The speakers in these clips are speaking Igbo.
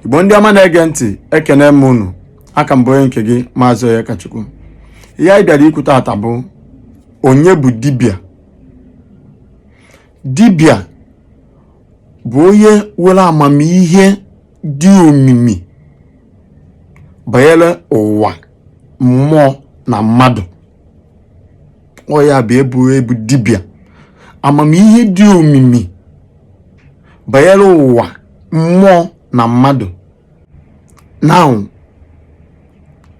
Igbo ndị ọma na-ege ntị, ekene m unu. Aka mbụ onye nke gị Maazị Onyekachukwu. Ihe anyị bịara ikwu taata bụ onye bụ dibịa. Dibịa bụ onye nwere amamihe dị omimi banyere ụwa, mmụọ na mmadụ. Ọ ya bụ ebu dibịa. Amamihe dị omimi banyere ụwa, mmụọ na mmadụ. Now,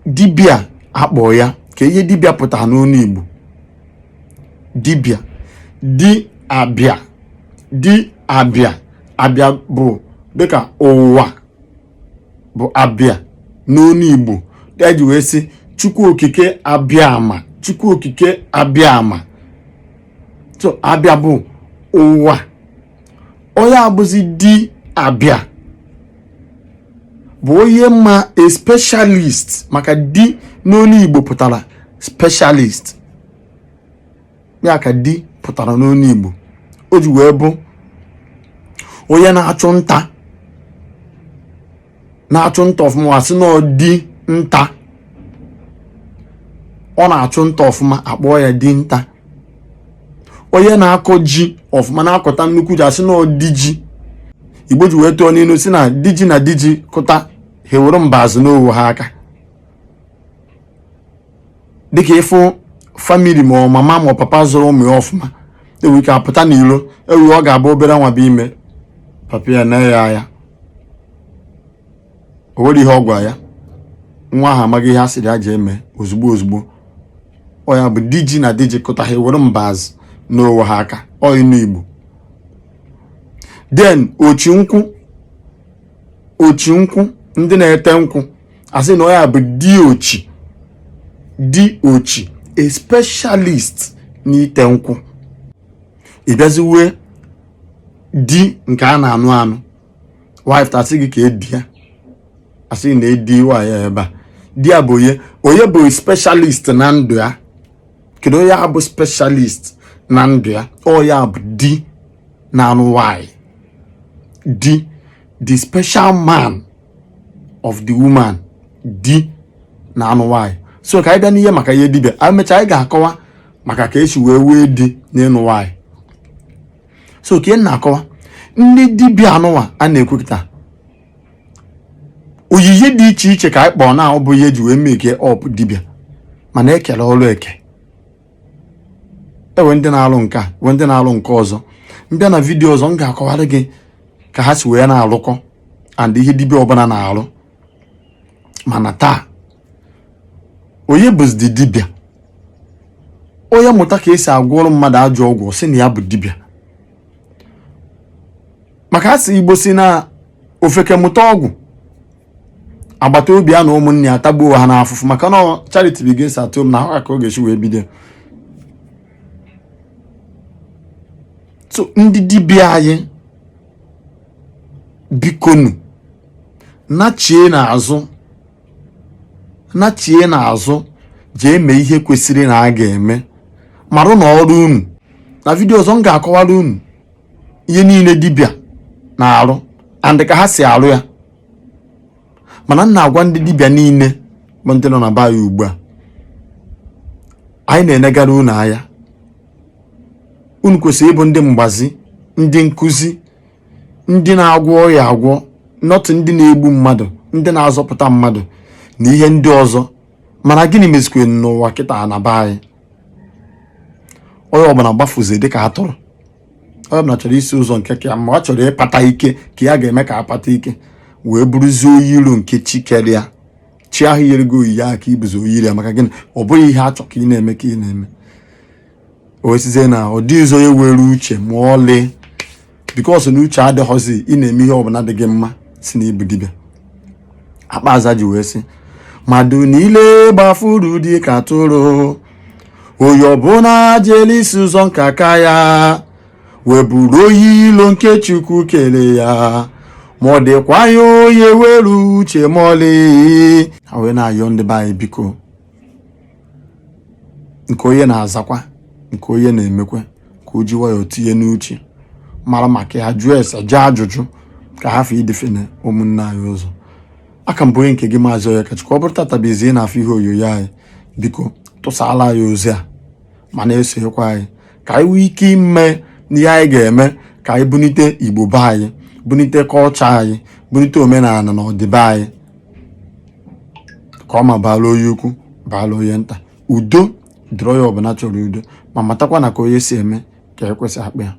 dibịa akpọ ya ka ihe dibịa pụtara n'onu Igbo. Dibịa, di abịa, di abịa. Abịa bụ dịka ụwa bụ abịa n'onu Igbo. Eji wee sị Chukwu okike abịa ama, Chukwu okike abịa ama. So abịa bụ ụwa. Onye abụzi di abịa bụ onye ma a specialist, maka di n'onu Igbo pụtara specialist. Ya ka di pụtara n'onu Igbo. O ji wee bụ onye na-achụ nta, ọfụma. Asị na ọ di nta, ọ na-achụ nta ọfụma, akpọọ ya di nta. Onye na-akọ ji ọfụma, na-akọta nnukwu ji, asị na ọ di ji. Igbo ji wee tụọ n'ilu si na di ji na di ji kụta, ha were mbazụ n'owu ha aka. Dịka ịfụ famili ma ọ mama ma ọ papa zụrụ ụmụ ya ọfụma, ewu ike apụta n'ilo, ewu ọ ga-abụ obere nwa bụ ime, papa ya na ya o nwere ihe ọ gwa ya, nwa ahụ amaghị ihe a sịrị ya ji eme ozugbo. Ọ ya bụ di ji na di ji kụta, ha were mbazụ n'owu ha aka. Ọ inu Igbo. Then ochi nkwụ, ndị na-ete nkwụ, asị na ọ ya bụ di ochi, a specialist n'ite nkwụ. Ịbịaziwe di nke a na-anụ wife tasị gị ka edi ya, asị na edi nwaanyị ebe a. Di ya bụ onye bụ specialist na ndụ ya. Kedu onye ya bụ specialist na ndụ ya? Ọ ya bụ di na-anụ nwaanyị. Di, the special man of the woman. Di na-anụ nwaanyị. So ka anyị bịa n'ihe maka ihe dibịa. Anyị mechaa anyị ga-akọwa maka ka esi wee di n'ịnụ nwaanyị. So ka ị na-akọwa ndị dibịa anụwa a na-ekwukịta, oyiyi dị iche iche ka anyị kpọọ na ọ bụ ihe eji wee meke ọp dibịa, mana ekele ọrụ eke. Ewe ndị na-alụ nke a, we ndị na-alụ nke ọzọ. Mbịa na vidiyo ọzọ m ga-akọwara gị ka ha si wee na-alụkọ and ihe dibịa ọbụla na-alụ. Mana taa, onye bụzi dibịa. Onye mụta ka esi agwọrọ mmadụ ajọ ọgwụ, sị na ya bụ dibịa. Maka asị Igbo si na ofeke mụta ọgwụ, agbata obi ya na ụmụnne ya tagbuo ha n'afụfụ, maka na charity begins at home, na ha ka ọ ga-esi wee bido. So ndị dibịa anyị, bikonu nachie n'azụ jee mee ihe kwesịrị na a ga-eme. Marụ na ọrụ unu na vidiyo ọzọ m ga-akọwara unu ihe niile dibịa na-arụ and ka ha si arụ ya. Mana m na-agwa ndị dibịa niile bụ ndị nọ na be anyị ugbu a, anyị na-enegara unu anya. Unu kwesịrị ịbụ ndị mgbazi, ndị nkụzi, ndị na-agwọ ọya agwọ, not ndị na-egbu mmadụ, ndị na-azọpụta mmadụ na ihe ndị ọzọ. Mana gịnị mezikwe n'ụwa kịta na be anyị? Onye ọbụla gbafuzie dịka atụrụ. Onye ọbụla chọrọ isi ụzọ nke ka ma ọ chọrọ ịkpata ike ka ya ga-eme ka akpata ike, wee buruzie oyi iro nke chi kere ya. Chi ahụ yere gị oyiyi aka ibuzi oyi iro ya, maka gịnị? Ọ bụghị ihe a chọ ka ị na-eme ka ị na-eme. O wesizie na ọ dịghịzi onye were uche ma ọlị, bikọs na uche adịghọzi ị na-eme ihe ọbụla dị gị mma si na ibu dibịa. Akpaza ji wee sị, mmadụ niile gbafuru dị ka atụrụ, onye ọbụla jere isi ụzọ nke aka ya, wee buru oyi ilo nke Chukwu kere ya, ma ọ dịkwa ya onye were uche ma ọlị. Ha wee na-ayọ ndị be anyị, biko, nke onye na-azakwa, nke onye na-emekwe, ka o ji nwayọọ tinye n'uche, mara maka ya, jụọ ese, jee ajụjụ, ka ha fee idefene ụmụnne anyị ụzọ. Aka m bụ onye nke gị Maazị Onyekachi. Ka ọ bụrụ tatabezie na-afụ ihe onyonyo anyị, biko tụsala anyị ozi a ma na-esonyekwa anyị ka anyị nwee ike ime ihe anyị ga-eme ka anyị bunite Igbo be anyị, bunite kọlcha anyị, bunite omenala na ọdịbe anyị ka ọ ma baala onye ukwu baala onye nta. Udo dịrị onye ọbụla chọrọ udo, ma matakwa na ka onye si eme ka ekwesị akpa ya.